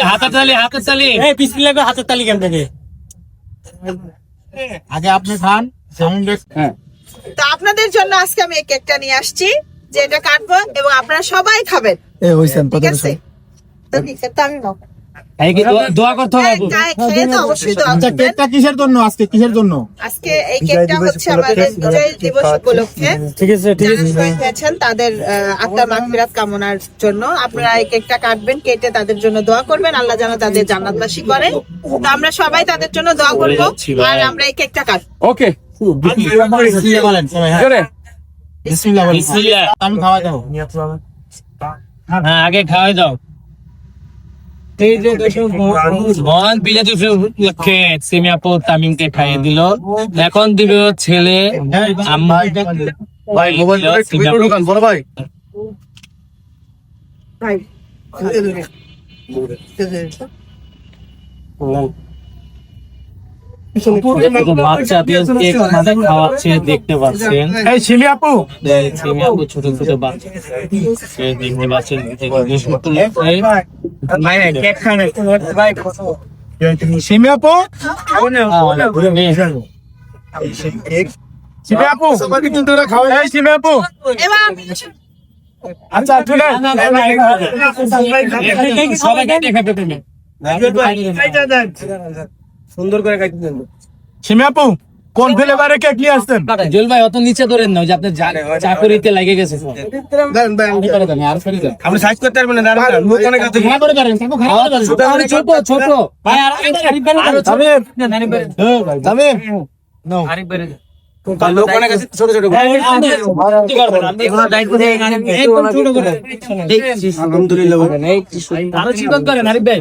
হাতের তালি এই বিসমিল্লাহ করে হাতের তালি কেমন থাকে আগে আপনি খান। তো আপনাদের জন্য আজকে আমি এই কেকটা নিয়ে আসছি, যে এটা কাটবো এবং আপনারা সবাই খাবেন। ঠিক আছে? তো ঠিক আছে, তো আমি নাও। দোয়া করতে হবে। খেয়ে তো অবশ্যই দোয়া আচ্ছা, করবেন। কেকটা কিসের জন্য আজকে, কিসের জন্য? আজকে এই কেকটা হচ্ছে আমাদের বিজয় দিবস উপলক্ষে ঠিক আছে যারা শহীদ হয়েছেন তাদের আত্মার মাগফিরাত কামনার জন্য আপনারা এই কেকটা কাটবেন, কেটে তাদের জন্য দোয়া করবেন, আল্লাহ যেন তাদের জান্নাতবাসী করে। তো আমরা সবাই তাদের জন্য দোয়া করব আর আমরা এই কেকটা কাটবো। ওকে বিসমিল্লাহ বলেন সবাই। বিসমিল্লাহ বলেন। আমি খাওয়া যাবো। হ্যাঁ আগে খাওয়াই দাও। মহান বিজয় দিবস উপলক্ষে সিমিয়া আপু তামিমকে খাইয়ে দিল, এখন দিবে ছেলে আম্মা। ভাই মোবাইল বড় ভাই। বাচ্চা দিয়ে কেক মাঝে খাওয়াচ্ছে, দেখতে পাচ্ছেন। এই সিমি আপু, সিমিয়া আপু ছোট ছোট বাচ্চা দেখতে পাচ্ছেন। সিমি আপু, সিমি আপু, এই সিমি আপু। আচ্ছা সুন্দর করে কাটতে দেন। সিমি আপু, কোন ফ্লেভারের কেক নিয়ে আসছেন? জুয়েল ভাই অত নিচে ধরেন না, যে আপনার চাকুরিতে লেগে গেছে। আপনি সাইজ করতে পারবেন না, লোক অনেক আছে। ছোট ছোট ভাই আর লোক অনেক আছে, ছোট ছোট।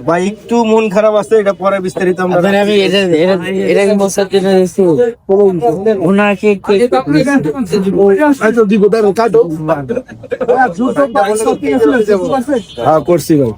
ভাই একটু মন খারাপ আছে, এটা পরে বিস্তারিত আমরা করছি ভাই।